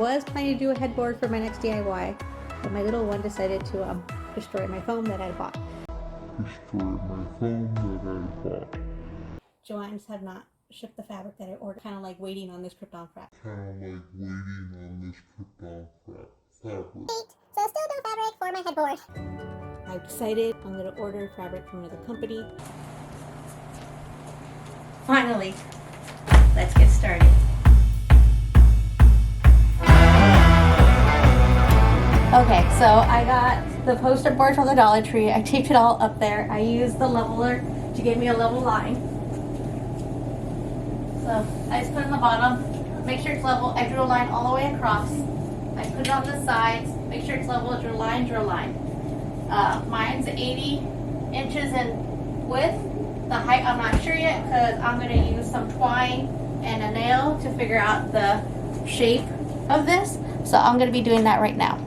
was planning to do a headboard for my next DIY, but my little one decided to destroy my foam that I bought. Joann's have not shipped the fabric that I ordered. Kind of like waiting on this Crypton fabric. So still no fabric for my headboard. I've decided I'm going to order fabric from another company. Finally, let's get started. Okay, so I got the poster board from the Dollar Tree. I taped it all up there. I used the leveler to give me a level line. So I just put it in the bottom, make sure it's level. I drew a line all the way across. I put it on the sides, make sure it's level, drew a line, drew a line. Mine's 80 inches in width. The height I'm not sure yet because I'm going to use some twine and a nail to figure out the shape of this. So I'm going to be doing that right now.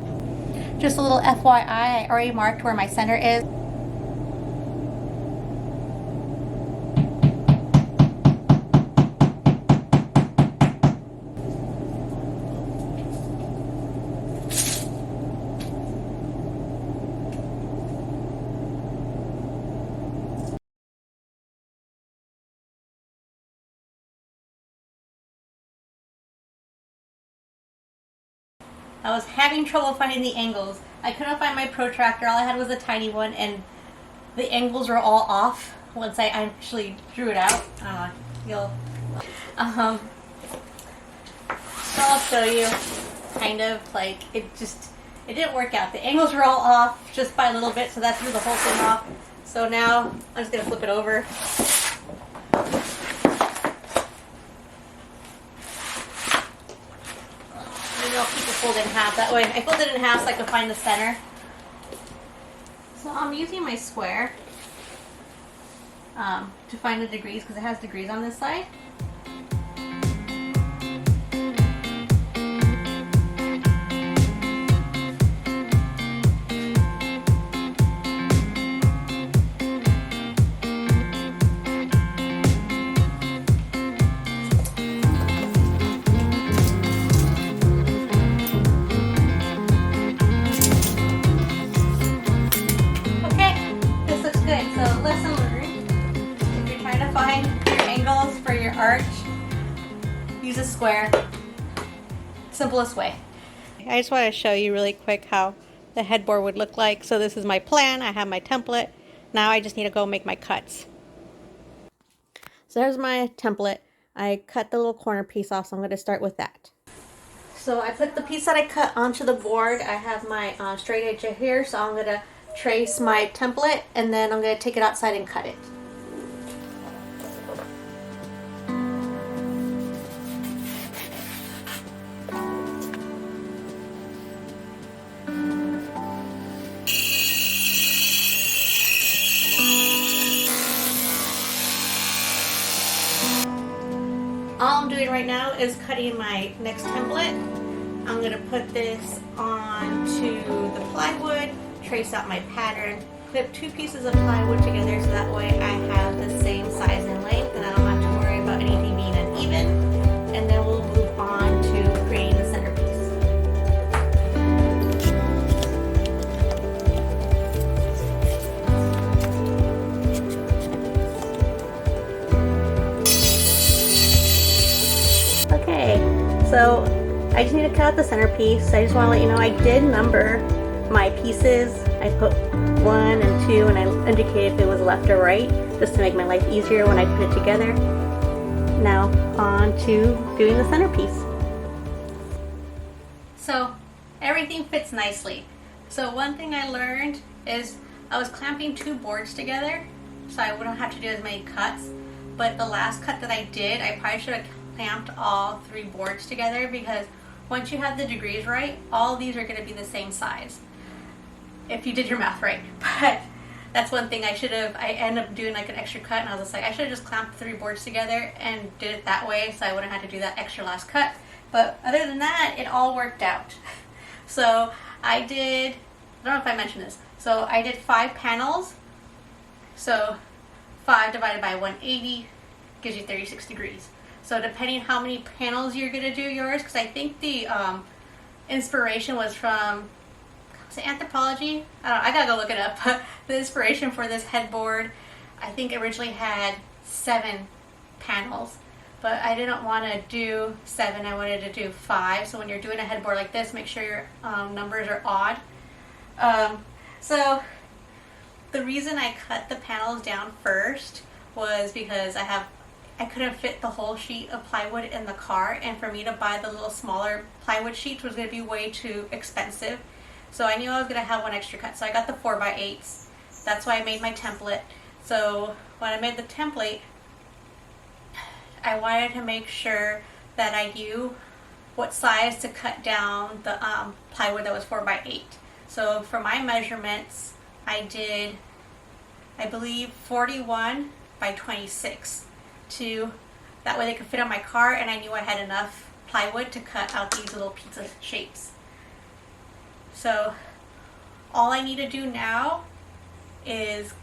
Just a little FYI, I already marked where my center is. I was having trouble finding the angles. I couldn't find my protractor. All I had was a tiny one, and the angles were all off once I actually drew it out. So I'll show you. Kind of like it didn't work out. The angles were all off just by a little bit, so that threw the whole thing off. So now I'm just gonna flip it over. I'll keep it folded in half. That way I fold it in half so I can find the center. So I'm using my square to find the degrees because it has degrees on this side. Arch, use a square. Simplest way. I just want to show you really quick how the headboard would look like. So this is my plan. I have my template. Now I just need to go make my cuts. So there's my template. I cut the little corner piece off, so I'm going to start with that. So I put the piece that I cut onto the board. I have my straight edge here, so I'm going to trace my template and then I'm going to take it outside and cut it. All I'm doing right now is cutting my next template. I'm going to put this onto the plywood, trace out my pattern, clip two pieces of plywood together so that way I have the same size and length and I don't have to worry about anything being uneven. And then we'll move on to creating the centerpiece. Okay, so I just need to cut out the centerpiece. I just want to let you know I did number my pieces. I put 1 and 2 and I indicated if it was left or right just to make my life easier when I put it together. Now on to doing the centerpiece. So everything fits nicely. So one thing I learned is I was clamping 2 boards together so I wouldn't have to do as many cuts, but the last cut that I did, I probably should have clamped all 3 boards together because once you have the degrees right, all these are going to be the same size if you did your math right. But that's one thing I ended up doing like an extra cut and I was just like, I should have just clamped 3 boards together and did it that way so I wouldn't have to do that extra last cut. But other than that, it all worked out. So I don't know if I mentioned this, so I did 5 panels. So 5 divided by 180 gives you 36 degrees. So depending how many panels you're going to do yours, because I think the inspiration was from, was it Anthropology? I don't know, I gotta go look it up. But the inspiration for this headboard, I think originally had 7 panels, but I didn't want to do 7, I wanted to do 5. So when you're doing a headboard like this, make sure your numbers are odd. So the reason I cut the panels down first was because I couldn't fit the whole sheet of plywood in the car, and for me to buy the little smaller plywood sheets was going to be way too expensive. So I knew I was going to have one extra cut, so I got the 4x8s. That's why I made my template. So when I made the template, I wanted to make sure that I knew what size to cut down the plywood that was 4x8. So for my measurements, I did, I believe, 41 by 26. That way they could fit on my car, and I knew I had enough plywood to cut out these little pizza shapes. So all I need to do now is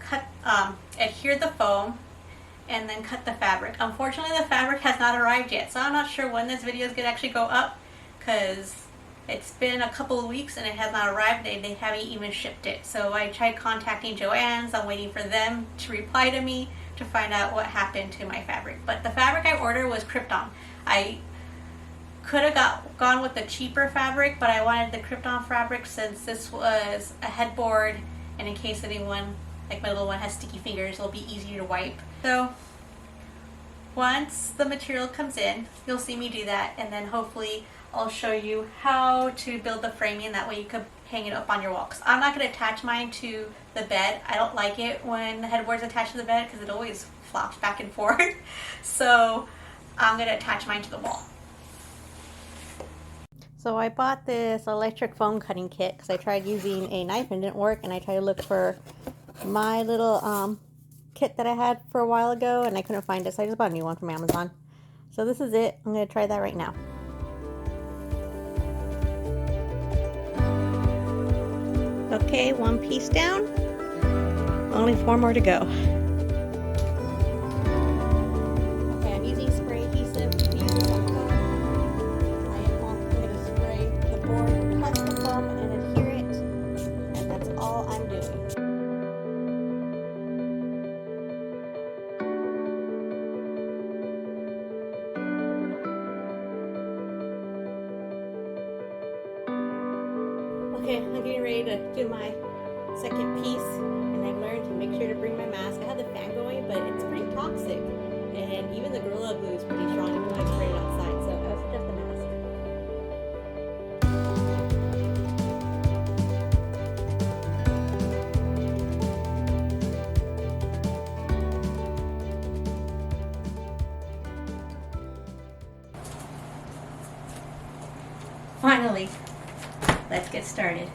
adhere the foam and then cut the fabric. Unfortunately, the fabric has not arrived yet, so I'm not sure when this video is going to actually go up, because it's been a couple of weeks and it has not arrived. They haven't even shipped it. So I tried contacting Joann's. I'm waiting for them to reply to me to find out what happened to my fabric. But the fabric I ordered was Crypton. I could have gone with the cheaper fabric, but I wanted the Crypton fabric since this was a headboard, and in case anyone, like my little one, has sticky fingers, it'll be easier to wipe. So once the material comes in, you'll see me do that, and then hopefully I'll show you how to build the framing. That way you could hang it up on your wall. 'Cause I'm not going to attach mine to the bed. I don't like it when the headboard's attached to the bed because it always flops back and forth. So I'm going to attach mine to the wall. So I bought this electric foam cutting kit because I tried using a knife and it didn't work, and I tried to look for my little kit that I had for a while ago and I couldn't find it, so I just bought a new one from Amazon. So this is it. I'm going to try that right now. Okay, one piece down. Only 4 more to go. Okay, I'm using spray adhesive to use this on foam. I am going to spray the board, touch the foam, and adhere it, and that's all I'm doing. Okay, I'm getting ready to do my second piece, and I've learned to make sure to bring my mask. I have the fan going, but it's pretty toxic, and even the Gorilla Glue is pretty strong even when I spray it outside, so I would suggest the mask. Finally, let's get started.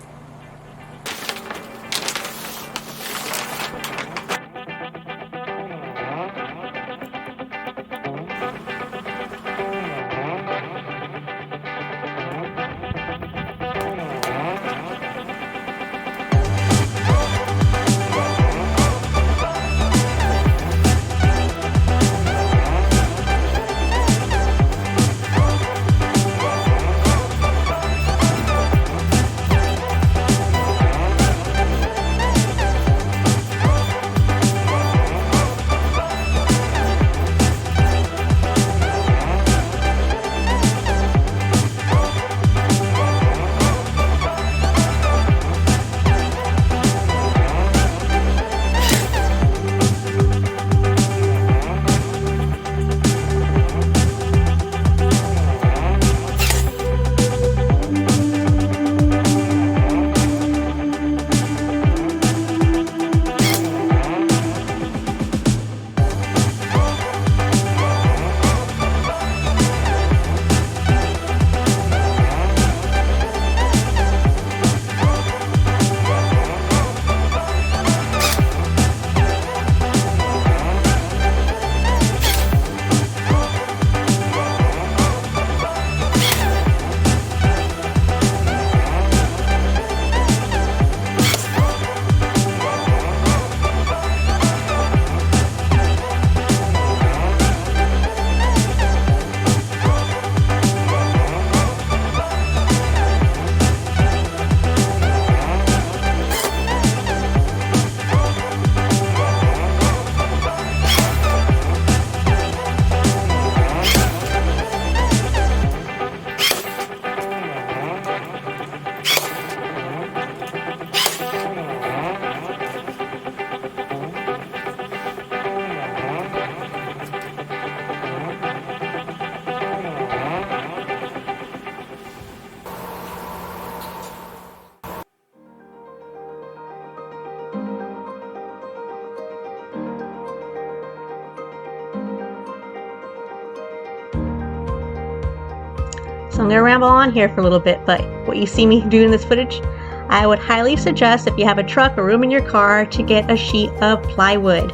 So I'm going to ramble on here for a little bit, but what you see me do in this footage, I would highly suggest if you have a truck or room in your car to get a sheet of plywood.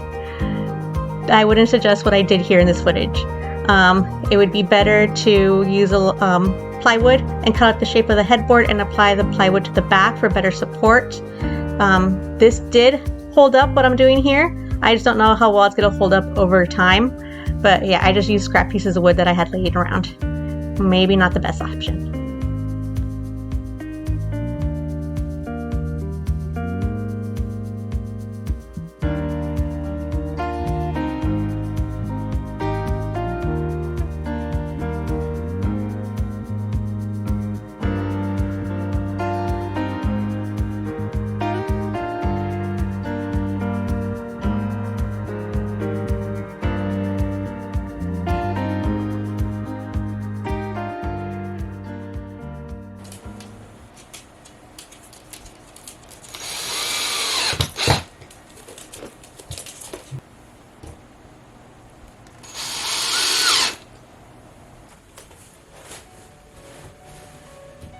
I wouldn't suggest what I did here in this footage. It would be better to use a plywood and cut out the shape of the headboard and apply the plywood to the back for better support. This did hold up what I'm doing here. I just don't know how well it's going to hold up over time. But yeah, I just used scrap pieces of wood that I had laying around. Maybe not the best option.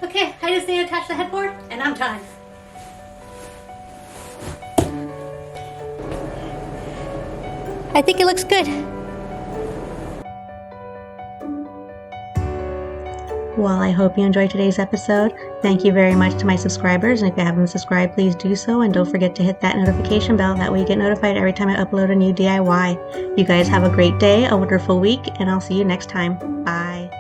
Okay, I just need to attach the headboard and I'm done. I think it looks good. Well, I hope you enjoyed today's episode. Thank you very much to my subscribers, and if you haven't subscribed, please do so, and don't forget to hit that notification bell. That way you get notified every time I upload a new DIY. You guys have a great day, a wonderful week, and I'll see you next time. Bye.